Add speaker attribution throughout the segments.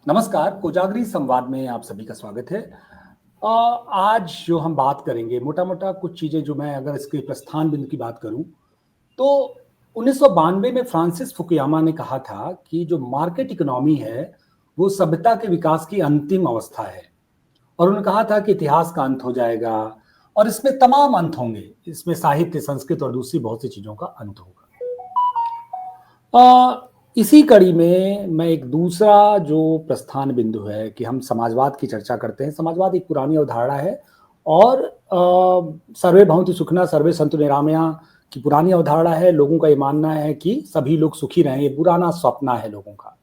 Speaker 1: नमस्कार, कोजागरी संवाद में आप सभी का स्वागत है। आज जो हम बात करेंगे मोटा मोटा कुछ चीज़ें, जो मैं अगर इसके प्रस्थान बिंदु की बात करूं तो 1992 में फ्रांसिस फुकुयामा ने कहा था कि जो मार्केट इकोनॉमी है वो सभ्यता के विकास की अंतिम अवस्था है। और उन्होंने कहा था कि इतिहास का अंत हो जाएगा और इसमें तमाम अंत होंगे, इसमें साहित्य, संस्कृत और दूसरी बहुत सी चीज़ों का अंत होगा। इसी कड़ी में मैं एक दूसरा जो प्रस्थान बिंदु है कि हम समाजवाद की चर्चा करते हैं। समाजवाद एक पुरानी अवधारणा है और सर्वे भवन्तु सुखिनः सर्वे सन्तु निरामया की पुरानी अवधारणा है। लोगों का ये मानना है कि सभी लोग सुखी रहें, ये पुराना सपना है लोगों का।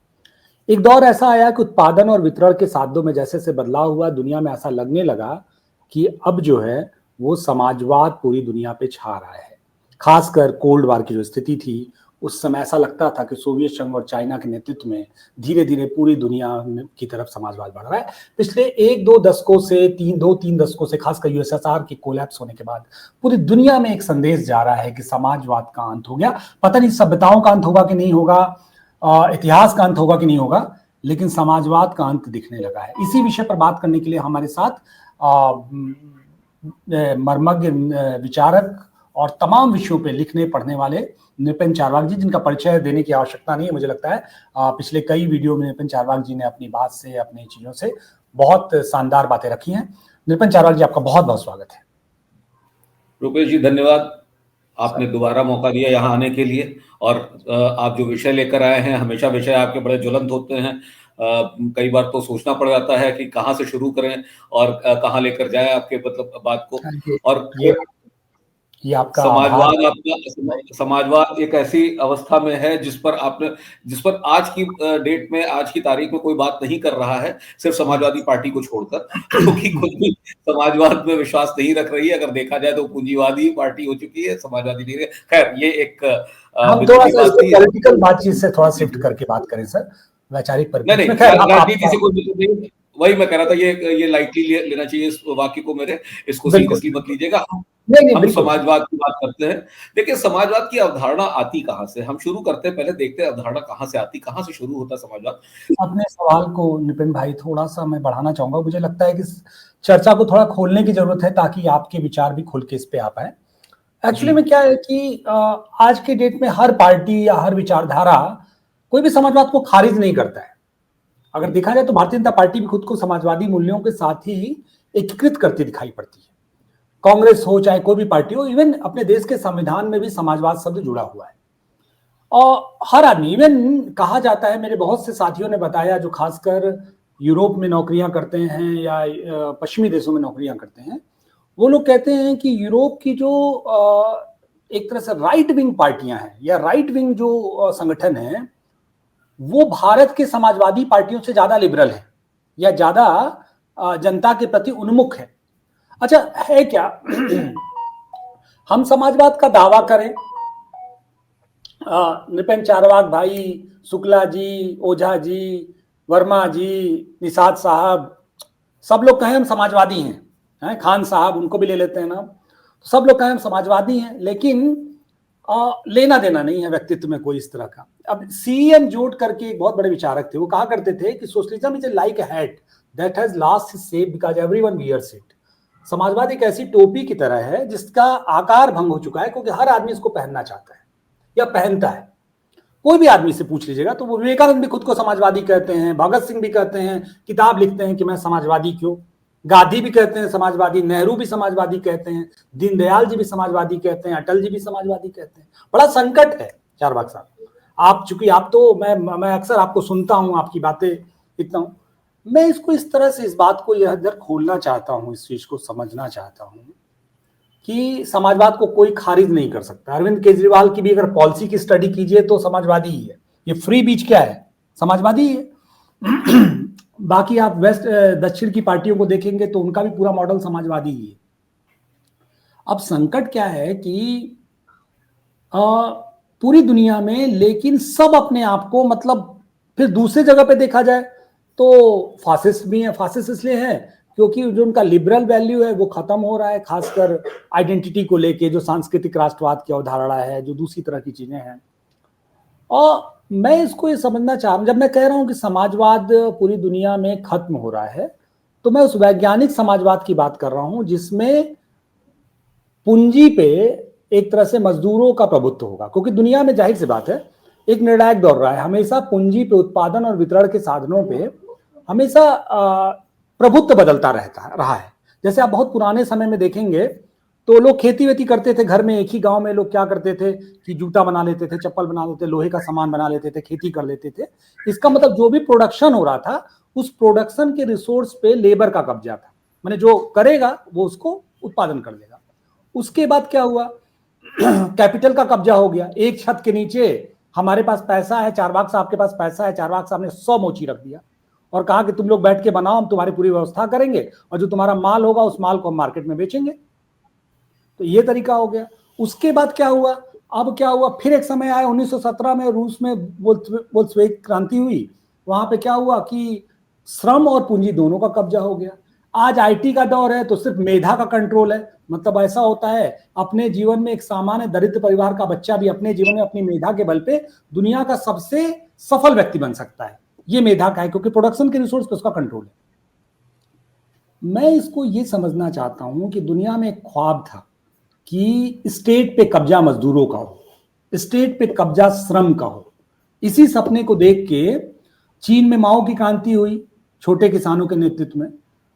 Speaker 1: एक दौर ऐसा आया कि उत्पादन और वितरण के साधनों में जैसे जैसे बदलाव हुआ, दुनिया में ऐसा लगने लगा कि अब जो है वो समाजवाद पूरी दुनिया पे छा रहा है। खासकर कोल्ड वॉर की जो स्थिति थी, उस समय ऐसा लगता था कि सोवियत संघ और चाइना के नेतृत्व में धीरे धीरे पूरी दुनिया की तरफ समाजवाद बढ़ रहा है। पिछले एक दो दशकों से तीन दशकों से, खासकर यूएसएसआर की कोलैप्स होने के बाद पूरी दुनिया में एक संदेश जा रहा है कि समाजवाद का अंत हो गया। पता नहीं सभ्यताओं का अंत होगा कि नहीं होगा, इतिहास का अंत होगा कि नहीं होगा, लेकिन समाजवाद का अंत दिखने लगा है। इसी विषय पर बात करने के लिए हमारे साथ मर्मज्ञ विचारक और तमाम विषयों पे लिखने पढ़ने वाले नितिन चारवाक जी, जिनका परिचय देने की आवश्यकता नहीं है मुझे लगता है। पिछले कई वीडियो में नितिन चारवाक जी ने अपनी बात से, अपनी चीजों से बहुत शानदार बातें रखी हैं। नितिन चारवाक जी, आपका बहुत बहुत स्वागत है।
Speaker 2: रुपेश जी, धन्यवाद, आपने दोबारा मौका दिया यहाँ आने के लिए। और आप जो विषय लेकर आए हैं, हमेशा विषय आपके बड़े ज्वलंत होते हैं। कई बार तो सोचना पड़ जाता है कि कहाँ से शुरू करें और कहाँ लेकर जाएं आपके मतलब बात को। और
Speaker 1: ये आपका
Speaker 2: समाजवाद एक ऐसी अवस्था में है जिस पर आज की डेट में, आज की तारीख में कोई बात नहीं कर रहा है, सिर्फ समाजवादी पार्टी को छोड़कर, क्योंकि कोई भी समाजवाद में विश्वास नहीं रख रही है। अगर देखा जाए तो पूंजीवादी पार्टी हो चुकी है, समाजवादी नहीं है। खैर, ये एक
Speaker 1: हम थोड़ा सा पॉलिटिकल बातचीत से थोड़ा शिफ्ट करके बात करें सर, वैचारिक पर
Speaker 2: नहीं, राजनीति से कोई, वही मैं कह रहा था, ये लाइटली लेना चाहिए इस वाक्य को मेरे, इसको सीरियसली मत लीजिएगा। हम समाजवाद की बात करते हैं। देखिए, समाजवाद की अवधारणा आती कहाँ से, हम शुरू करते हैं, पहले देखते हैं अवधारणा कहाँ से आती, कहाँ से शुरू होता समाजवाद।
Speaker 1: अपने सवाल को नितिन भाई थोड़ा सा मैं बढ़ाना चाहूंगा। मुझे लगता है कि चर्चा को थोड़ा खोलने की जरूरत है ताकि आपके विचार भी खुल के इस पे आ पाए। एक्चुअली में क्या है कि आज के डेट में हर पार्टी या हर विचारधारा कोई भी समाजवाद को खारिज नहीं करता है। अगर देखा जाए तो भारतीय जनता पार्टी भी खुद को समाजवादी मूल्यों के साथ ही एकीकृत करती दिखाई पड़ती है। कांग्रेस हो चाहे कोई भी पार्टी हो, इवन अपने देश के संविधान में भी समाजवाद शब्द जुड़ा हुआ है। और हर आदमी, इवन कहा जाता है, मेरे बहुत से साथियों ने बताया जो खासकर यूरोप में नौकरियां करते हैं या पश्चिमी देशों में नौकरियां करते हैं, वो लोग कहते हैं कि यूरोप की जो एक तरह से राइट विंग पार्टियां हैं या राइट विंग जो संगठन है, वो भारत के समाजवादी पार्टियों से ज्यादा लिबरल है या ज्यादा जनता के प्रति उन्मुख है। अच्छा है क्या हम समाजवाद का दावा करें, नितिन चारवाक भाई, शुक्ला जी, ओझा जी, वर्मा जी, निषाद साहब, सब लोग कहें हम समाजवादी हैं, खान साहब, उनको भी ले लेते हैं ना, तो सब लोग कहें हम समाजवादी हैं, लेकिन लेना देना नहीं है व्यक्तित्व में कोई इस तरह का। अब सीएन जोट करके एक बहुत बड़े विचारक थे, वो कहा करते थे कि socialism is like a hat that has lost his shape because everyone wears it. समाजवाद एक ऐसी टोपी की तरह है जिसका आकार भंग हो चुका है क्योंकि हर आदमी इसको पहनना चाहता है या पहनता है। कोई भी आदमी से पूछ लीजिएगा तो वो विवेकानंद भी खुद को समाजवादी कहते हैं, भगत सिंह भी कहते हैं, किताब लिखते हैं कि मैं समाजवादी क्यों, गांधी भी कहते हैं समाजवादी, नेहरू भी समाजवादी कहते हैं, दीनदयाल जी भी समाजवादी कहते हैं, अटल जी भी समाजवादी कहते हैं। बड़ा संकट है चारवाक साहब। आप चूंकि आप तो मैं अक्सर आपको सुनता हूं, आपकी बातें लिखता हूं, मैं इसको इस तरह से, इस बात को इधर खोलना चाहता हूं, इस चीज को समझना चाहता हूं कि समाजवाद को कोई खारिज नहीं कर सकता। अरविंद केजरीवाल की भी अगर पॉलिसी की स्टडी कीजिए तो समाजवादी ही है। ये फ्री बीच क्या है, समाजवादी ही है। बाकी आप वेस्ट दक्षिण की पार्टियों को देखेंगे तो उनका भी पूरा मॉडल समाजवादी ही है। अब संकट क्या है कि पूरी दुनिया में, लेकिन सब अपने आप को, मतलब फिर दूसरी जगह पे देखा जाए तो फासिस्ट भी है। फासिस्ट इसलिए है क्योंकि जो उनका लिबरल वैल्यू है वो खत्म हो रहा है, खासकर आइडेंटिटी को लेके, जो सांस्कृतिक राष्ट्रवाद की अवधारणा है, जो दूसरी तरह की चीजें हैं। और मैं इसको ये समझना चाह रहा हूँ, जब मैं कह रहा हूँ कि समाजवाद पूरी दुनिया में खत्म हो रहा है, तो मैं उस वैज्ञानिक समाजवाद की बात कर रहा हूं जिसमें पूंजी पे एक तरह से मजदूरों का प्रभुत्व होगा, क्योंकि दुनिया में जाहिर सी बात है एक निर्णायक दौर रहा है, हमेशा पूंजी पे, उत्पादन और वितरण के साधनों पे हमेशा प्रभुत्व बदलता रहा है। जैसे आप बहुत पुराने समय में देखेंगे तो लोग खेती वेती करते थे घर में, एक ही गांव में लोग क्या करते थे कि जूता बना लेते थे, चप्पल बना लेते थे, लोहे का सामान बना लेते थे, खेती कर लेते थे। इसका मतलब जो भी प्रोडक्शन हो रहा था उस प्रोडक्शन के रिसोर्स पे लेबर का कब्जा था, माने जो करेगा वो उसको उत्पादन कर देगा। उसके बाद क्या हुआ, कैपिटल का कब्जा हो गया। एक छत के नीचे हमारे पास पैसा है, चारवाक साहब के पास पैसा है, चारवाक साहब ने 100 मोची रख दिया और कहा कि तुम लोग बैठ के बनाओ, हम तुम्हारी पूरी व्यवस्था करेंगे और जो तुम्हारा माल होगा उस माल को हम मार्केट में बेचेंगे। तो ये तरीका हो गया। उसके बाद क्या हुआ, अब क्या हुआ, फिर एक समय आया 1917 में रूस में बोल्शेविक क्रांति हुई। वहां पे क्या हुआ कि श्रम और पूंजी दोनों का कब्जा हो गया। आज आईटी का दौर है तो सिर्फ मेधा का कंट्रोल है। मतलब ऐसा होता है अपने जीवन में एक सामान्य दरिद्र परिवार का बच्चा भी अपने जीवन में अपनी मेधा के बल पे दुनिया का सबसे सफल व्यक्ति बन सकता है। ये मेधा का है क्योंकि प्रोडक्शन के रिसोर्स पे उसका कंट्रोल है। मैं इसको ये समझना चाहता हूं कि दुनिया में एक ख्वाब था कि स्टेट पे कब्जा मजदूरों का हो, स्टेट पे कब्जा श्रम का हो। इसी सपने को देख के चीन में माओ की क्रांति हुई छोटे किसानों के नेतृत्व में,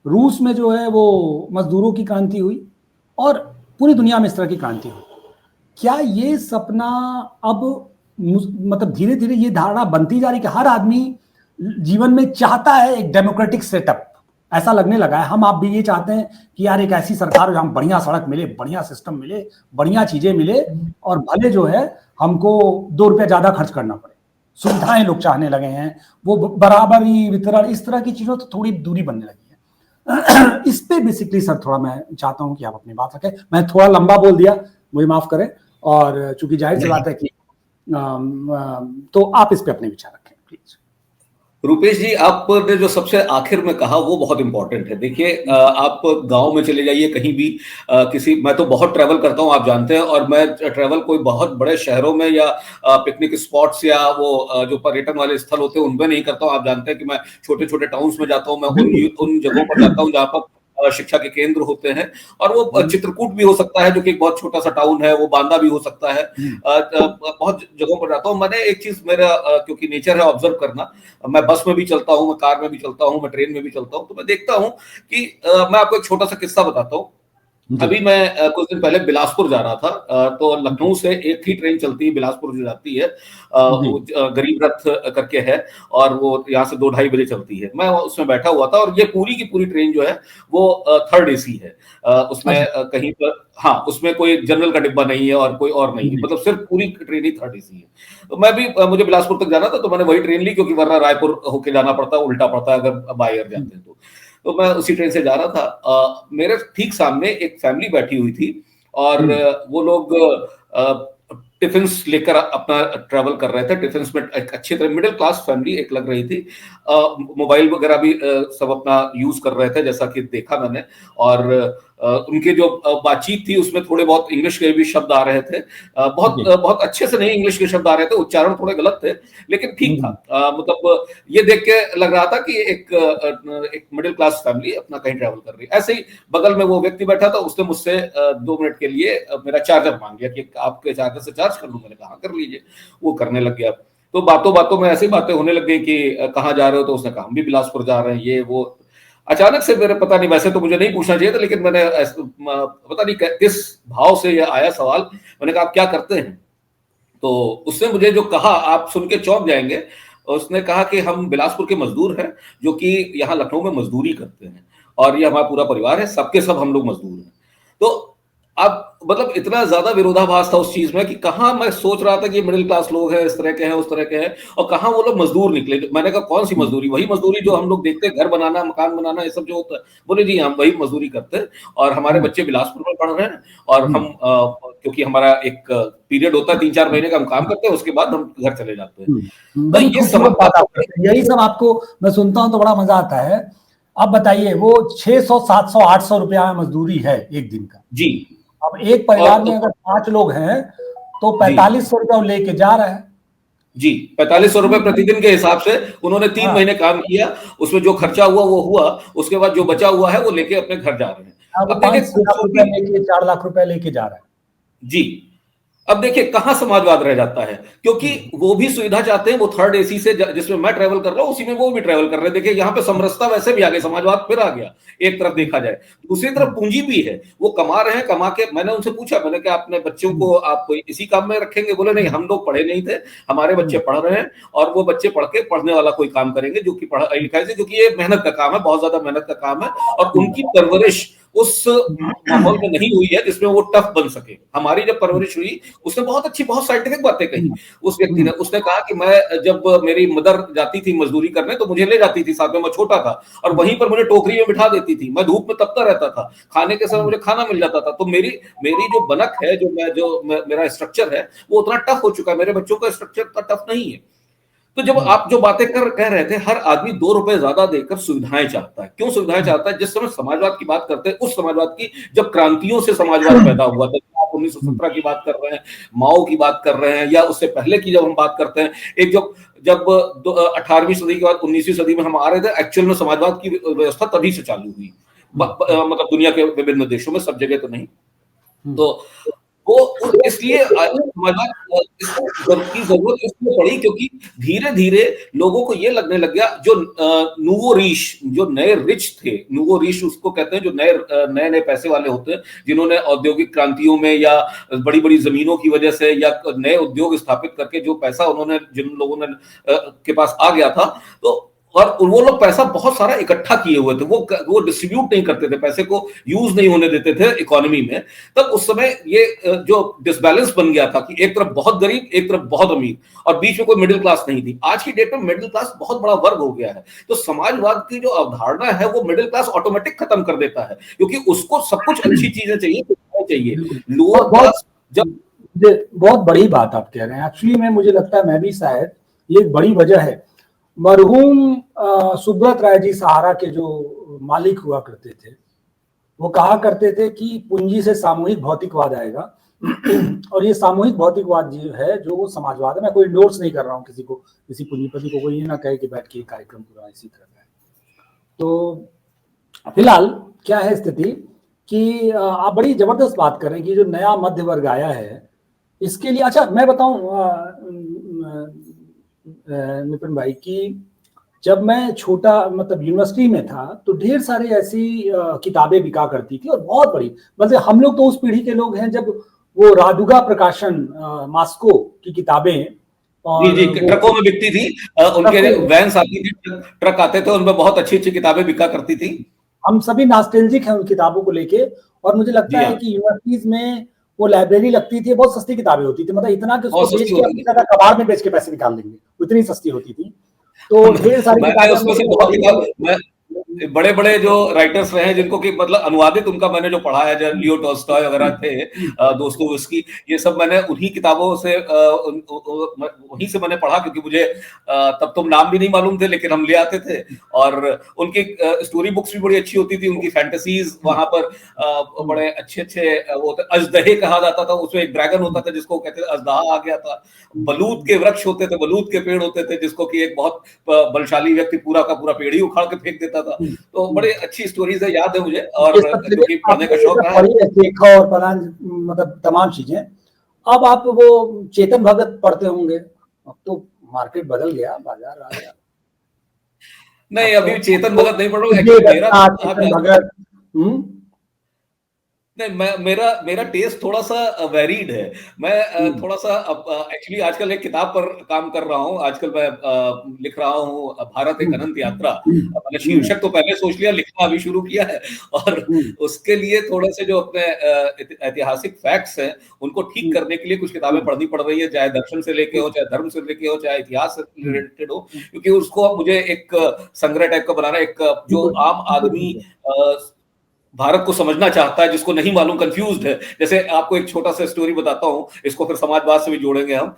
Speaker 1: रूस में जो है वो मजदूरों की क्रांति हुई और पूरी दुनिया में इस तरह की क्रांति हुई। क्या ये सपना अब मतलब धीरे धीरे ये धारणा बनती जा रही कि हर आदमी जीवन में चाहता है एक डेमोक्रेटिक सेटअप, ऐसा लगने लगा है। हम आप भी ये चाहते हैं कि यार एक ऐसी सरकार हो जहां बढ़िया सड़क मिले, बढ़िया सिस्टम मिले, बढ़िया चीजें मिले और भले जो है हमको 2 रुपया ज्यादा खर्च करना पड़े। सुविधाएं लोग चाहने लगे हैं, वो बराबरी वितरण, इस तरह की चीजों तो थोड़ी दूरी बनने लगी है। इस पे बेसिकली सर थोड़ा मैं चाहता हूं कि आप अपनी बात रखें। मैं थोड़ा लंबा बोल दिया, मुझे माफ करें, और चूंकि जाहिर सी बात है कि तो आप इस पे अपने विचार रखें प्लीज।
Speaker 2: रुपेश जी, आपने जो सबसे आखिर में कहा वो बहुत इंपॉर्टेंट है। देखिए, आप गांव में चले जाइए कहीं भी, मैं तो बहुत ट्रैवल करता हूं, आप जानते हैं, और मैं ट्रैवल कोई बहुत बड़े शहरों में या पिकनिक स्पॉट्स या वो जो पर्यटन वाले स्थल होते हैं उनमें नहीं करता हूं। आप जानते हैं कि मैं छोटे छोटे टाउन्स में जाता हूं, मैं उन जगहों पर जाता हूं जहां पर शिक्षा के केंद्र होते हैं, और वो चित्रकूट भी हो सकता है जो कि एक बहुत छोटा सा टाउन है, वो बांदा भी हो सकता है। बहुत जगहों पर जाता हूँ। मैंने एक चीज, मेरा क्योंकि नेचर है ऑब्जर्व करना, मैं बस में भी चलता हूँ, मैं कार में भी चलता हूँ, मैं ट्रेन में भी चलता हूँ, तो मैं देखता हूँ कि मैं आपको एक छोटा सा किस्सा बताता हूँ। अभी मैं कुछ दिन पहले बिलासपुर जा रहा था, तो लखनऊ से एक ही ट्रेन चलती है बिलासपुर जो जाती है, गरीब रथ करके है, और वो यहाँ से 2-2:30 बजे चलती है। मैं उसमें बैठा हुआ था और ये पूरी की पूरी ट्रेन जो है वो 3rd AC है। उसमें कहीं पर, हाँ, उसमें कोई जनरल का डिब्बा नहीं है और कोई और नहीं है, मतलब सिर्फ पूरी ट्रेन ही 3rd AC है। तो मैं भी, मुझे बिलासपुर तक जाना था तो मैंने वही ट्रेन ली, क्योंकि वरना रायपुर होके जाना पड़ता है, उल्टा पड़ता है अगर बाय एयर जाते हैं तो मैं उसी ट्रेन से जा रहा था। मेरे ठीक सामने एक फैमिली बैठी हुई थी और वो लोग टिफिन लेकर अपना ट्रैवल कर रहे थे। टिफिन में एक अच्छी तरह मिडिल क्लास फैमिली एक लग रही थी। मोबाइल वगैरह भी सब अपना यूज कर रहे थे, जैसा कि देखा मैंने। और उनके जो बातचीत थी उसमें थोड़े बहुत इंग्लिश के भी शब्द आ रहे थे, बहुत अच्छे से नहीं इंग्लिश के शब्द आ रहे थे, उच्चारण थोड़े गलत थे, लेकिन ठीक था। मतलब ये देख के लग रहा था कि एक मिडिल क्लास फैमिली अपना कहीं ट्रैवल कर रही है। ऐसे ही बगल में वो व्यक्ति बैठा था, उसने मुझसे 2 मिनट के लिए मेरा चार्जर मांग लिया कि आपके चार्जर से चार्ज कर लूं। मैंने कहा कर लीजिए। वो करने लग गया। तो बातों बातों में ऐसी बातें होने लग गई कि कहाँ जा रहे हो, तो उसने कहा हम भी बिलासपुर जा रहे हैं, ये वो। अचानक से मेरे, पता नहीं, वैसे तो मुझे नहीं पूछना चाहिए था, लेकिन मैंने पता नहीं किस भाव से ये आया सवाल। मैंने कहा आप क्या करते हैं? तो उसने मुझे जो कहा आप सुन के चौंक जाएंगे। उसने कहा कि हम बिलासपुर के मजदूर हैं जो कि यहाँ लखनऊ में मजदूरी करते हैं, और ये हमारा पूरा परिवार है, सबके सब हम लोग मजदूर हैं। तो अब मतलब इतना ज्यादा विरोधाभास था उस चीज में कि कहाँ मैं सोच रहा था कि मिडिल क्लास लोग हैं, इस तरह के हैं, उस तरह के हैं, और कहाँ वो लोग मजदूर निकले। मैंने कहा कौन सी मजदूरी? वही मजदूरी जो हम लोग देखते हैं, घर बनाना, मकान बनाना, ये सब जो होता है। बोले जी हम वही मजदूरी करते हैं, और हमारे बच्चे बिलासपुर में पढ़ रहे हैं, और हम क्योंकि हमारा एक पीरियड होता है 3-4 महीने का, हम काम करते हैं, उसके बाद हम घर चले जाते हैं। तो
Speaker 1: बड़ी
Speaker 2: ये
Speaker 1: खूबसूरत बात आप करते हैं। यही सब आपको मैं सुनता हूं तो बड़ा मजा आता है। आप बताइए, वो 600, 700, 800 रुपया मजदूरी है एक दिन का
Speaker 2: जी।
Speaker 1: अब एक परिवार में अगर 5 लोग हैं तो 4500 रुपया लेके जा रहा है।
Speaker 2: जी, 4500 रुपए प्रतिदिन के हिसाब से उन्होंने 3
Speaker 1: हाँ।
Speaker 2: महीने काम किया, उसमें जो खर्चा हुआ वो हुआ, उसके बाद जो बचा हुआ है वो लेके अपने घर जा रहे हैं।
Speaker 1: हाँ, वो
Speaker 2: अब देखिए
Speaker 1: 5 लाख रुपए
Speaker 2: खूबसूरती,
Speaker 1: लेके 4 लाख रुपए लेके जा रहा है।
Speaker 2: जी, अब देखिए कहां समाजवाद रह जाता है, क्योंकि
Speaker 1: हम्म,
Speaker 2: वो भी सुविधा चाहते हैं, वो थर्ड एसी से जिसमें मैं ट्रेवल कर रहा हूं उसी में वो भी ट्रेवल कर रहे हैं। देखिए यहाँ पे समरसता वैसे भी आ गई, समाजवाद फिर आ गया एक तरफ देखा जाए। दूसरी तरफ
Speaker 1: हम्म,
Speaker 2: पूंजी भी है, वो कमा रहे हैं, कमा के मैंने उनसे पूछा, मैंने कहा अपने बच्चों
Speaker 1: हम्म,
Speaker 2: को आप इसी काम में रखेंगे? बोले नहीं, हम लोग पढ़े नहीं थे, हमारे बच्चे
Speaker 1: हम्म,
Speaker 2: पढ़ रहे हैं और वो बच्चे पढ़ के पढ़ने वाला कोई काम करेंगे जो कि पढ़ाई लिखाई से, क्योंकि ये मेहनत का काम है, बहुत ज्यादा मेहनत का काम है और उनकी परवरिश उस माहौल में नहीं हुई है जिसमें वो टफ बन सके। हमारी जब परवरिश हुई, उसने बहुत अच्छी बहुत साइंटिफिक बातें कही उस व्यक्ति ने। उसने कहा कि मैं जब मेरी मदर जाती थी मजदूरी करने तो मुझे ले जाती थी साथ में, मैं छोटा था, और वहीं पर मुझे टोकरी में बिठा देती थी, मैं धूप में तपता रहता था, खाने के समय मुझे खाना मिल जाता था। तो मेरी मेरी जो बनक है, मेरा स्ट्रक्चर है वो उतना टफ हो चुका है, मेरे बच्चों का स्ट्रक्चर उतना टफ नहीं है। तो जब आप जो बातें कह रहे थे, हर आदमी 2 रुपए ज्यादा देकर सुविधाएं चाहता है। क्यों सुविधाएं चाहता है? जिस समय समाजवाद की बात करते हैं, उस समाजवाद की जब क्रांतियों से समाजवाद पैदा हुआ था, आप 1917 की बात कर रहे हैं, माओ की बात कर रहे हैं, या उससे पहले की जब हम बात करते हैं, एक जब जब 18वीं सदी के बाद 19वीं सदी में हम आ रहे थे, एक्चुअल में समाजवाद की व्यवस्था तभी से चालू हुई, मतलब दुनिया के विभिन्न देशों में, सब जगह तो नहीं। तो वो इसलिए समाजवाद की जरूरत इसलिए पड़ी क्योंकि धीरे धीरे लोगों को ये लगने लग गया, जो नूवो रीश, जो नए रिच थे, नूवो रीश उसको कहते हैं जो नए नए पैसे वाले होते हैं, जिन्होंने औद्योगिक क्रांतियों में या बड़ी बड़ी जमीनों की वजह से या नए उद्योग स्थापित करके जो पैसा उन्होंने, जिन लोगों ने के पास आ गया था, तो और वो लोग पैसा बहुत सारा इकट्ठा किए हुए थे, वो डिस्ट्रीब्यूट नहीं करते थे, पैसे को यूज नहीं होने देते थे इकोनॉमी में। तब उस समय ये जो डिसबैलेंस बन गया था कि एक तरफ बहुत गरीब, एक तरफ बहुत अमीर, और बीच में कोई मिडिल क्लास नहीं थी। आज की डेट में मिडिल क्लास बहुत बड़ा वर्ग हो गया है। तो समाजवाद की जो अवधारणा है वो मिडिल क्लास ऑटोमेटिक खत्म कर देता है, क्योंकि उसको सब कुछ अच्छी चीजें चाहिए। लोअर क्लास जब
Speaker 1: बहुत बड़ी बात आप कह रहे हैं। एक्चुअली में मुझे लगता है, मैं भी शायद ये एक बड़ी वजह है। मरहूम सुब्रत राय जी सहारा के जो मालिक हुआ करते थे, वो कहा करते थे कि पूंजी से सामूहिक भौतिकवाद आएगा। और ये सामूहिक भौतिकवाद जो है, जो वो समाजवाद है, मैं कोई नोट्स नहीं कर रहा हूँ किसी को, किसी पूंजीपति को कोई ये ना कहे कि बैठ के कार्यक्रम पूरा इसी तरह का है। तो फिलहाल क्या है स्थिति कि आप बड़ी जबरदस्त बात कर रहे हैं कि जो नया मध्य वर्ग आया है, इसके लिए अच्छा मैं बताऊं नितिन भाई कि जब मैं छोटा, मतलब यूनिवर्सिटी में था, तो ढेर सारी ऐसी किताबें बिका करती थी, और बहुत बड़ी, मतलब हम लोग तो उस पीढ़ी के लोग हैं जब वो रादुगा प्रकाशन मास्को की किताबें,
Speaker 2: जी
Speaker 1: और
Speaker 2: जी
Speaker 1: वो
Speaker 2: ट्रकों में बिकती थी, उनके वैन्स आती थी, ट्रक आते थे, उनमें बहुत अच्छी अच्छी किताबें बिका करती थी।
Speaker 1: हम सभी नॉस्टैल्जिक हैं उन किताबों को लेके। और मुझे लगता
Speaker 2: जी
Speaker 1: है
Speaker 2: हाँ,
Speaker 1: कि यूनिवर्सिटीज में वो लाइब्रेरी लगती थी, बहुत सस्ती किताबें होती थी, मतलब इतना कि उसको
Speaker 2: बहुत
Speaker 1: बेच
Speaker 2: सस्ती
Speaker 1: के
Speaker 2: होती
Speaker 1: अपनी
Speaker 2: थी।
Speaker 1: जगह कबाड़ में बेच के पैसे निकाल देंगे, उतनी सस्ती होती थी। तो ढेर सारी
Speaker 2: मैंने
Speaker 1: किताबें हम
Speaker 2: उसमें
Speaker 1: लोग
Speaker 2: से बहुत किताब, मैं बड़े बड़े जो राइटर्स रहे हैं जिनको कि मतलब अनुवादित उनका मैंने जो पढ़ा है, जो लियो टॉल्स्टॉय वगैरह थे, दोस्तोयेव्स्की, ये सब मैंने उन्हीं किताबों से वहीं से मैंने पढ़ा, क्योंकि मुझे तब तो नाम भी नहीं मालूम थे, लेकिन हम ले आते थे। और उनकी स्टोरी बुक्स भी बड़ी अच्छी होती थी, उनकी फैंटेसीज वहां पर बड़े अच्छे अच्छे वो अजदहे कहा जाता था, उसमें एक ड्रैगन होता था जिसको कहते थे अजदहा आ गया था। बलूत के वृक्ष होते थे, बलूत के पेड़ होते थे, जिसको कि एक बहुत बलशाली व्यक्ति पूरा का पूरा पेड़ ही उखाड़ के फेंक देता था। तो बड़े अच्छी स्टोरीज है, याद है मुझे, और
Speaker 1: ये सब चीजें
Speaker 2: क्योंकि पढ़ने
Speaker 1: आपने
Speaker 2: का
Speaker 1: ये
Speaker 2: शौक
Speaker 1: सब
Speaker 2: रहा है।
Speaker 1: पढ़ी है, देखा और पढ़ा, मतलब तमाम चीजें। अब आप वो चेतन भगत पढ़ते होंगे। अब तो मार्केट बदल गया, बाजार आ गया।
Speaker 2: नहीं,
Speaker 1: अब तो
Speaker 2: अभी चेतन
Speaker 1: आपको
Speaker 2: भगत नहीं पढ़ रहा हूँ,
Speaker 1: विजय
Speaker 2: एक्चुअली मेरा,
Speaker 1: दत्ता,
Speaker 2: आप
Speaker 1: चेतन
Speaker 2: जानते हैं,
Speaker 1: भगत।
Speaker 2: नहीं, मेरा मेरा टेस्ट थोड़ा सा वेरीड है। मैं
Speaker 1: हम्म,
Speaker 2: थोड़ा सा एक्चुअली आजकल एक किताब पर काम कर रहा हूँ, आजकल मैं लिख रहा हूँ भारत एक
Speaker 1: हम्म,
Speaker 2: अनंत यात्रा। मैंने
Speaker 1: हम्म,
Speaker 2: शीर्षक तो पहले सोच लिया, लिखना अभी शुरू किया है। और
Speaker 1: हम्म,
Speaker 2: उसके लिए थोड़े से जो अपने ऐतिहासिक फैक्ट्स हैं उनको ठीक
Speaker 1: हम्म,
Speaker 2: करने के लिए कुछ किताबें पढ़नी पड़ रही है, चाहे दर्शन से लेके हो, चाहे धर्म से लेके हो, चाहे इतिहास से
Speaker 1: हम्म,
Speaker 2: रिलेटेड हो, क्योंकि उसको अब मुझे एक संग्रह टाइप का बनाना है, एक जो
Speaker 1: बिल्कुल
Speaker 2: आम
Speaker 1: बिल्कुल
Speaker 2: आदमी
Speaker 1: ठीक है।
Speaker 2: भारत को समझना चाहता है, जिसको नहीं मालूम, कंफ्यूज्ड है। जैसे आपको एक छोटा सा स्टोरी बताता हूँ, इसको फिर समाजवाद से भी जोड़ेंगे हम।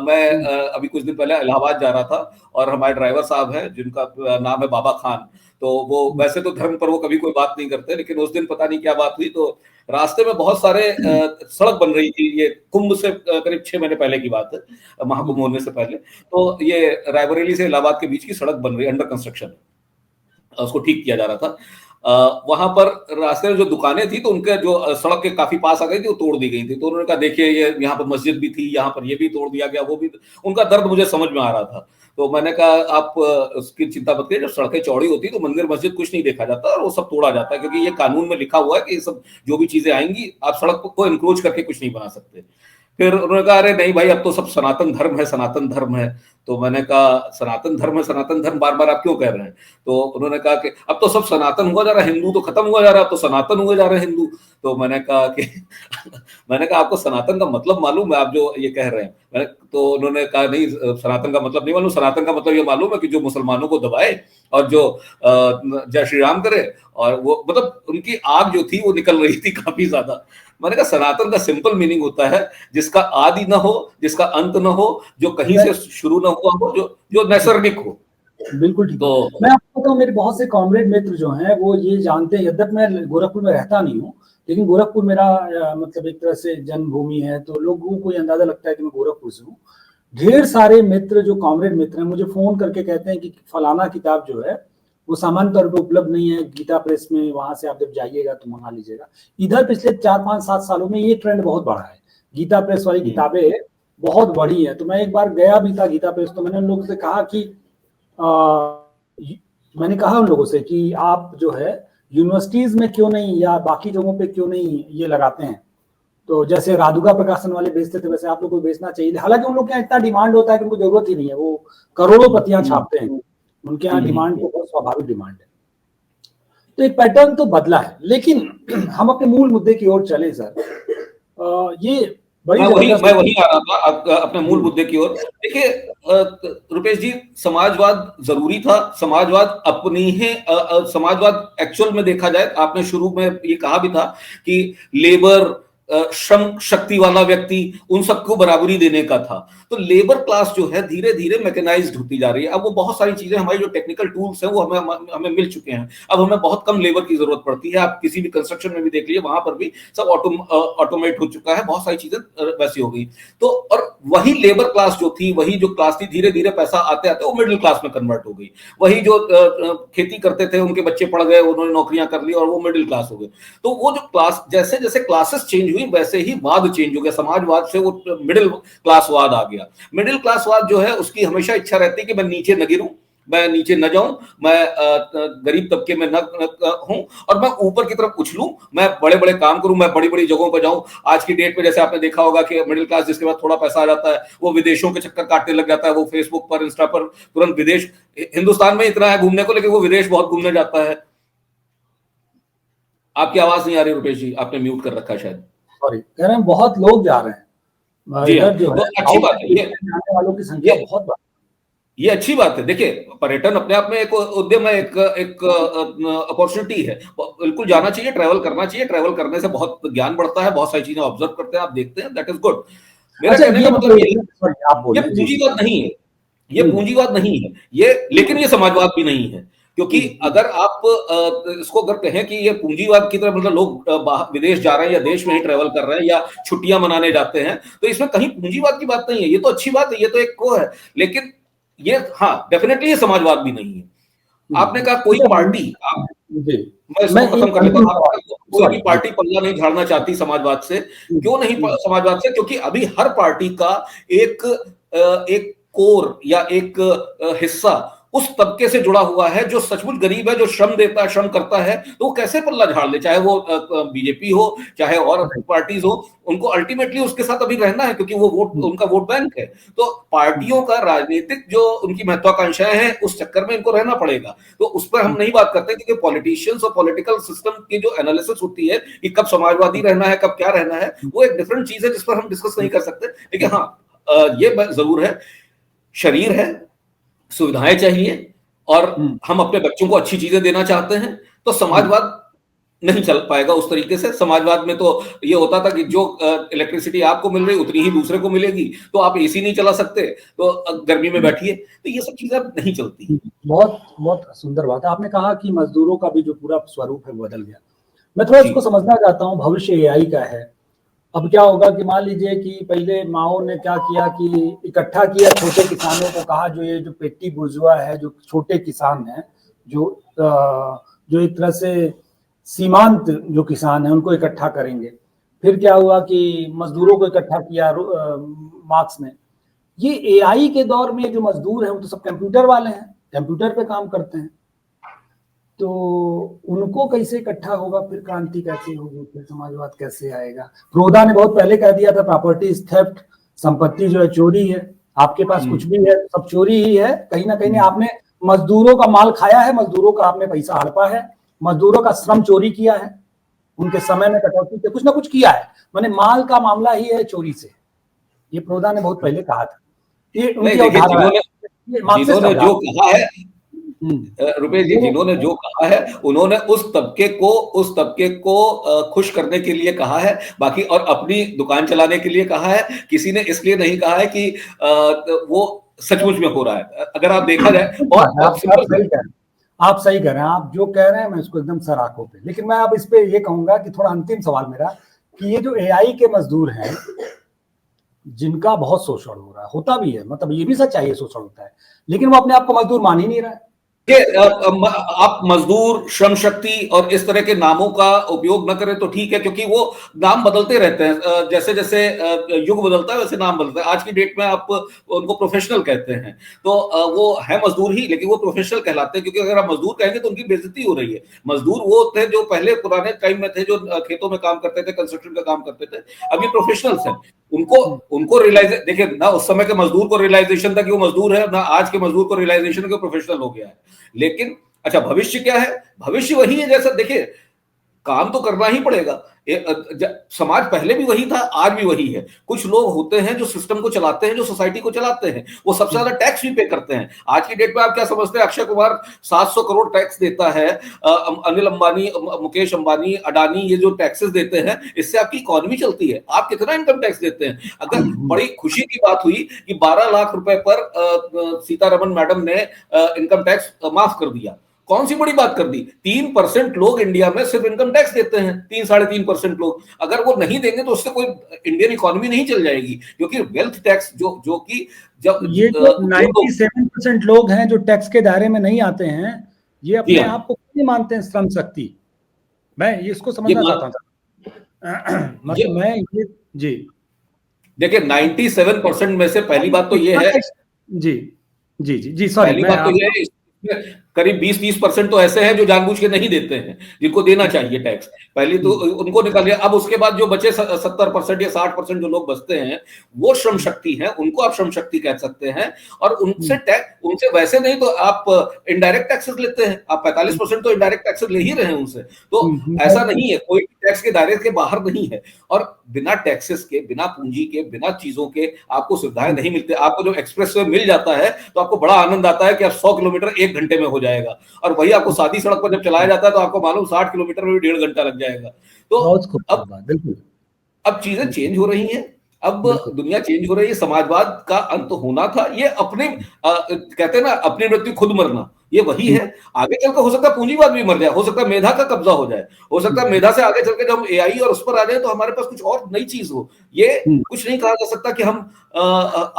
Speaker 2: मैं अभी कुछ दिन पहले इलाहाबाद जा रहा था, और हमारे ड्राइवर साहब हैं जिनका नाम है बाबा खान। तो वो वैसे तो धर्म पर वो कभी कोई बात नहीं करते, लेकिन उस दिन पता नहीं क्या बात हुई, तो रास्ते में बहुत सारे सड़क बन रही थी। ये कुंभ से करीब 6 महीने पहले की बात है, महाकुंभ होने से पहले। तो ये रायबरेली से इलाहाबाद के बीच की सड़क बन रही, अंडर कंस्ट्रक्शन, उसको ठीक किया जा रहा था। वहां पर रास्ते में जो दुकानें थी, तो उनके जो सड़क के काफी पास आ गई थी, वो तोड़ दी गई थी। तो उन्होंने कहा देखिए, ये यहाँ पर मस्जिद भी थी, यहाँ पर ये भी तोड़ दिया गया, वो भी। उनका दर्द मुझे समझ में आ रहा था। तो मैंने कहा आप उसकी चिंता मत करिए, जब सड़कें चौड़ी होती तो मंदिर मस्जिद कुछ नहीं देखा जाता, और वो सब तोड़ा जाता है, क्योंकि ये कानून में लिखा हुआ है कि ये सब जो भी चीजें आएंगी, आप सड़क को इंक्रोच करके कुछ नहीं बना सकते। फिर उन्होंने कहा अरे नहीं भाई, अब तो सब सनातन धर्म है, सनातन धर्म है। तो मैंने कहा सनातन धर्म है, सनातन धर्म बार बार आप क्यों कह रहे हैं? तो उन्होंने कहा कि अब तो सब सनातन हुआ जा रहा है, हिंदू तो खत्म हुआ जा रहा है, अब तो सनातन हुए जा रहे हैं हिंदू। तो मैंने कहा कि मैंने कहा आपको सनातन का मतलब मालूम है, आप जो ये कह रहे हैं? तो उन्होंने कहा नहीं, सनातन का मतलब नहीं मालूम। सनातन का मतलब ये मालूम है कि जो मुसलमानों को दबाए और जो जय श्री राम करे, और वो मतलब उनकी आग जो थी वो निकल रही थी काफी ज्यादा। मैंने कहा सनातन का सिंपल मीनिंग होता है जिसका आदि ना हो, जिसका अंत ना हो, जो कहीं से शुरू ना हुआ हो, जो जो नैसर्गिक हो।
Speaker 1: बिल्कुल ठीक।
Speaker 2: तो
Speaker 1: मैं आपको बताऊं, मेरे बहुत से कॉमरेड मित्र जो हैं वो ये जानते हैं, यद्यप मैं गोरखपुर में रहता नहीं हूँ, लेकिन गोरखपुर मेरा मतलब एक तरह से जन्मभूमि है, तो लोगों को ये अंदाजा लगता है कि मैं गोरखपुर से हूँ। ढेर सारे मित्र जो कॉमरेड मित्र हैं मुझे फोन करके कहते हैं कि फलाना किताब जो है वो सामान्य तौर पर उपलब्ध नहीं है गीता प्रेस में, वहां से आप जब जाइएगा तो मंगा लीजिएगा। इधर पिछले 4-5-7 सालों में ये ट्रेंड बहुत बढ़ा है, गीता प्रेस वाली किताबें बहुत बढ़ी है। तो मैं एक बार गया भी था गीता प्रेस, तो मैंने उन लोगों से कहा कि मैंने कहा उन लोगों से कि आप जो है यूनिवर्सिटीज में क्यों नहीं या बाकी जगहों पे क्यों नहीं ये लगाते हैं। तो जैसे राधुका प्रकाशन वाले बेचते थे, वैसे आप लोग को बेचना चाहिए। हालांकि उन लोग के यहाँ इतना डिमांड होता है कि उनको जरूरत ही नहीं है, वो करोड़ों प्रतियां छापते हैं, उनके यहाँ डिमांड तो बहुत स्वाभाविक डिमांड है। तो एक पैटर्न तो बदला है, लेकिन हम अपने मूल मुद्दे की ओर चले सर। ये
Speaker 2: मैं वही आ रहा था अपने मूल मुद्दे की ओर। देखिए रुपेश जी, समाजवाद जरूरी था। समाजवाद अपनी ही समाजवाद एक्चुअल में देखा जाए, आपने शुरू में ये कहा भी था कि लेबर, श्रम शक्ति वाला व्यक्ति, उन सबको बराबरी देने का था। तो लेबर क्लास जो है धीरे धीरे मैकेनाइज्ड होती जा रही है। अब वो बहुत सारी चीजें, हमारी जो टेक्निकल टूल्स हैं वो हमें मिल चुके हैं। अब हमें बहुत कम लेबर की जरूरत पड़ती है। आप किसी भी कंस्ट्रक्शन में भी देख लीजिए, वहां पर भी सब ऑटोमेट हो चुका है, बहुत सारी चीजें वैसी हो गई। तो और वही लेबर क्लास जो थी, वही जो क्लास थी, धीरे धीरे पैसा आते आते वो मिडिल क्लास में कन्वर्ट हो गई। वही जो खेती करते थे, उनके बच्चे पढ़ गए, उन्होंने नौकरियां कर ली और वो मिडिल क्लास हो गए। तो वो जो क्लास, जैसे जैसे क्लासेस चेंज हुई वैसे ही वाद चेंज हो गया। समाजवाद से वो मिडिल क्लासवाद आ गया। मिडिल क्लासवाद जो है उसकी हमेशा इच्छा रहती है कि मैं नीचे न गिरूं, मैं नीचे न जाऊं, मैं गरीब तबके में न हूं, और मैं ऊपर की तरफ उछलूं, मैं बड़े बड़े काम करूं, मैं बड़ी बड़ी जगहों पर जाऊं। आज की डेट में जैसे आपने देखा होगा कि मिडिल क्लास जिसके बाद थोड़ा पैसा आ जाता है वो विदेशों के चक्कर काटने लग जाता है। वो फेसबुक पर, इंस्टा पर तुरंत विदेश, हिंदुस्तान में इतना है घूमने को, लेकिन वो विदेश बहुत घूमने जाता है। आपकी आवाज नहीं आ रही रुपेश जी, आपने म्यूट कर रखा है शायद।
Speaker 1: सॉरी, कह रहे हैं बहुत लोग जा रहे हैं
Speaker 2: जी हाँ,
Speaker 1: इधर, जो
Speaker 2: तो
Speaker 1: है
Speaker 2: अच्छी बात है, ये
Speaker 1: जाने वालों की संख्या बहुत बढ़।
Speaker 2: ये अच्छी बात है। देखिए पर्यटन अपने आप में एक उद्यम है, एक अपॉर्चुनिटी है। बिल्कुल जाना चाहिए, ट्रैवल करना चाहिए। ट्रैवल करने से बहुत ज्ञान बढ़ता है, बहुत सारी चीजें ऑब्जर्व करते हैं, आप देखते हैं, दैट इज गुड। मेरा कहने का मतलब ये पूंजीवाद नहीं है, ये पूंजीवाद नहीं है ये, लेकिन ये समाजवाद भी नहीं है। क्योंकि अगर आप इसको अगर कहें कि ये पूंजीवाद की तरफ, मतलब लोग विदेश जा रहे हैं या देश में ही ट्रैवल कर रहे हैं या छुट्टियां मनाने जाते हैं, तो इसमें कहीं पूंजीवाद की बात नहीं है। ये तो अच्छी बात है, ये तो एक को है, लेकिन ये, हाँ डेफिनेटली ये समाजवाद भी नहीं है। आपने कहा कोई पार्टी, मैं इसको खत्म कर लेता हूं, कोई भी पार्टी पल्ला नहीं झाड़ना चाहती समाजवाद से। क्यों नहीं समाजवाद से? क्योंकि अभी हर पार्टी का एक कोर या एक हिस्सा उस तबके से जुड़ा हुआ है जो सचमुच गरीब है, जो श्रम देता है, श्रम करता है। तो वो कैसे पल्ला झाड़ ले, चाहे वो बीजेपी हो चाहे और पार्टीज हो, उनको अल्टीमेटली उसके साथ अभी रहना है, क्योंकि वो वोट, उनका वोट बैंक है। तो पार्टियों का राजनीतिक जो उनकी महत्वाकांक्षाएं हैं, उस चक्कर में इनको रहना पड़ेगा। तो उस पर हम नहीं बात करते, क्योंकि पॉलिटिशियंस और पॉलिटिकल सिस्टम की जो एनालिसिस होती है कि कब समाजवादी रहना है, कब क्या रहना है, वो एक डिफरेंट चीज है जिस पर हम डिस्कस नहीं कर सकते। लेकिन हाँ ये जरूर है, शरीर है, सुविधाएं चाहिए, और हम अपने बच्चों को अच्छी चीजें देना चाहते हैं, तो समाजवाद नहीं चल पाएगा उस तरीके से। समाजवाद में तो ये होता था कि जो इलेक्ट्रिसिटी आपको मिल रही उतनी ही दूसरे को मिलेगी, तो आप एसी नहीं चला सकते तो गर्मी में बैठिए, तो ये सब चीजें अब नहीं चलती।
Speaker 1: बहुत बहुत सुंदर बात है। आपने कहा कि मजदूरों का भी जो पूरा स्वरूप है वो बदल गया। मैं थोड़ा इसको समझना चाहता हूँ। भविष्य एआई का है। अब क्या होगा कि मान लीजिए कि पहले माओ ने क्या किया कि इकट्ठा किया छोटे किसानों को, कहा जो ये जो पेटी बुर्जुआ है, जो छोटे किसान हैं, जो एक तरह से सीमांत जो किसान है उनको इकट्ठा करेंगे। फिर क्या हुआ कि मजदूरों को इकट्ठा किया मार्क्स ने। ये एआई के दौर में जो मजदूर हैं वो तो सब कंप्यूटर वाले हैं, कंप्यूटर पे काम करते हैं, तो उनको कैसे इकट्ठा होगा? फिर क्रांति कैसे होगी? फिर समाजवाद कैसे आएगा? प्रोदा ने बहुत पहले कह दिया था प्रॉपर्टी इज थेफ्ट, संपत्ति जो है चोरी है, आपके पास कुछ भी है सब चोरी ही है। कहीं ना कहीं आपने मजदूरों का माल खाया है, मजदूरों का आपने पैसा हड़पा है, मजदूरों का श्रम चोरी किया है, उनके समय में कटौती से कुछ ना कुछ किया है। माने माल का मामला ही है चोरी से। ये प्रोदा ने बहुत पहले कहा था। ये उनकी अवधारणा है,
Speaker 2: जिन्होंने जो कहा है रुपेश जी, जिन्होंने जो कहा है उन्होंने उस तबके को खुश करने के लिए कहा है, बाकी और अपनी दुकान चलाने के लिए कहा है। किसी ने इसलिए नहीं कहा है कि वो सचमुच में हो रहा है। अगर आप देखा जाए, और
Speaker 1: आप सही कह रहे हैं, आप जो कह रहे हैं मैं इसको एकदम सर आंखों पे। लेकिन मैं अब इस पे ये कहूंगा कि थोड़ा अंतिम सवाल मेरा कि ये जो एआई के मजदूर हैं जिनका बहुत शोषण हो रहा है, होता भी है, मतलब ये भी सच्चाई है शोषण होता है, लेकिन वो अपने आप को मजदूर मान ही नहीं रहा है।
Speaker 2: आप मजदूर, श्रम शक्ति और इस तरह के नामों का उपयोग न करें तो ठीक है, क्योंकि वो नाम बदलते रहते हैं। जैसे जैसे युग बदलता है वैसे नाम बदलता है। आज की डेट में आप उनको प्रोफेशनल कहते हैं, तो वो है मजदूर ही, लेकिन वो प्रोफेशनल कहलाते हैं, क्योंकि अगर आप मजदूर कहेंगे तो उनकी बेइज्जती हो रही है। मजदूर वो थे जो पहले पुराने टाइम में थे, जो खेतों में काम करते थे, कंस्ट्रक्शन का काम करते थे। अभी प्रोफेशनल्स हैं, उनको रियलाइज, देखिए ना उस समय के मजदूर को रियलाइजेशन था कि वो मजदूर है, ना आज के मजदूर को रियलाइजेशन कि वो प्रोफेशनल हो गया है। लेकिन अच्छा, भविष्य क्या है? भविष्य वही है, जैसा देखिए काम तो करना ही पड़ेगा। समाज पहले भी वही था, आज भी वही है। कुछ लोग होते हैं जो सिस्टम को चलाते हैं, जो सोसाइटी को चलाते हैं, वो सबसे ज्यादा टैक्स भी पे करते हैं। आज की डेट में आप क्या समझते हैं? अक्षय कुमार 700 करोड़ टैक्स देता है, अनिल अंबानी, मुकेश अंबानी, अडानी, ये जो टैक्सेस देते हैं, इससे आपकी इकोनॉमी चलती है। आप कितना इनकम टैक्स देते हैं? अगर बड़ी खुशी की बात हुई कि 12 लाख रुपए पर सीतारमण मैडम ने इनकम टैक्स माफ कर दिया। कौन सी बड़ी बात कर दी? 3% लोग इंडिया में सिर्फ इनकम टैक्स देते हैं, 3-3.5% लोग। अगर वो नहीं देंगे तो उससे कोई इंडियन इकोनॉमी नहीं चल जाएगी, क्योंकि वेल्थ टैक्स जो कि जब
Speaker 1: ये जो 97% लोग हैं जो टैक्स के दायरे में नहीं आते हैं, ये अपने आप को नहीं मानते हैं श्रम शक्ति। मैं ये इसको समझना चाहता था। मतलब मैं ये जी
Speaker 2: देखिए 97% में से पहली बात तो ये है,
Speaker 1: जी सॉरी,
Speaker 2: पहली बात तो ये है, करीब 20-30% तो ऐसे हैं जो जानबूझ के नहीं देते हैं, जिनको देना चाहिए टैक्स। पहले तो उनको निकाल लिया। अब उसके बाद जो बचे 70% या 60% जो लोग बचते हैं, वो श्रम शक्ति है, उनको आप श्रम शक्ति कह सकते हैं। और उनसे वैसे नहीं तो आप इनडायरेक्ट टैक्सेस लेते हैं, आप 45% तो इनडायरेक्ट टैक्सेस ले ही रहे हैं उनसे। तो ऐसा नहीं है, कोई टैक्स के दायरे के बाहर नहीं है। और बिना टैक्सेस के, बिना पूंजी के, बिना चीजों के आपको सुविधाएं नहीं मिलती। आपको जो एक्सप्रेस वे मिल जाता है तो आपको बड़ा आनंद आता है कि आप 100 किलोमीटर 1 घंटे में हो जाएगा, और वही आपको सादी सड़क पर जब चलाया जाता है तो आपको मालूम 60 किलोमीटर में भी 1.5 घंटा लग जाएगा। तो अब चीजें चेंज हो रही हैं, अब दुनिया चेंज हो रही है। समाजवाद का अंत होना था, ये अपने कहते हैं ना, अपनी मृत्यु खुद मरना, ये वही है। आगे चलकर हो सकता है पूंजीवाद भी मर जाए, हो सकता है मेधा का कब्जा हो जाए, हो सकता है मेधा से आगे चलकर जब एआई और उस पर आ जाए तो हमारे पास कुछ और नई चीज हो। ये कुछ नहीं कहा जा सकता कि हम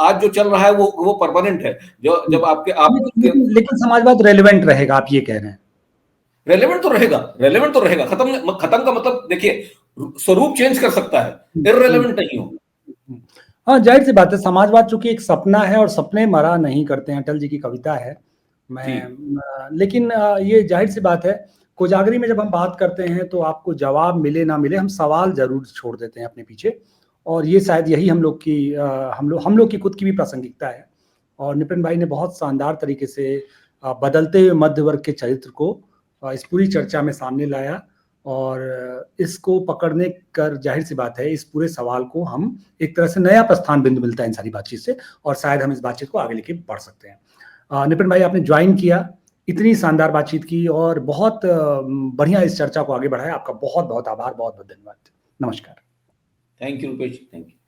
Speaker 2: आज जो चल रहा है वो परमानेंट है। जो जब
Speaker 1: लेकिन समाजवाद रेलेवेंट रहेगा, आप ये कह रहे हैं?
Speaker 2: रेलेवेंट तो रहेगा। खत्म का मतलब देखिए, स्वरूप चेंज कर सकता है, इररेलेवेंट नहीं हो।
Speaker 1: हाँ, जाहिर सी बात है, समाजवाद चूंकि एक सपना है और सपने मरा नहीं करते हैं, अटल जी की कविता है। लेकिन ये जाहिर सी बात है, कोजागरी में जब हम बात करते हैं तो आपको जवाब मिले ना मिले, हम सवाल जरूर छोड़ देते हैं अपने पीछे। और ये शायद यही हम लोग की खुद की भी प्रासंगिकता है। और नितिन भाई ने बहुत शानदार तरीके से बदलते हुए मध्य वर्ग के चरित्र को इस पूरी चर्चा में सामने लाया। और इसको पकड़ने कर जाहिर सी बात है, इस पूरे सवाल को हम एक तरह से नया प्रस्थान बिंदु मिलता है इन सारी बातचीत से, और शायद हम इस बातचीत को आगे लेके बढ़ सकते हैं। नितिन भाई, आपने ज्वाइन किया, इतनी शानदार बातचीत की और बहुत बढ़िया इस चर्चा को आगे बढ़ाया। आपका बहुत बहुत आभार, बहुत बहुत धन्यवाद। नमस्कार।
Speaker 2: Thank you Rupesh ji, thank you.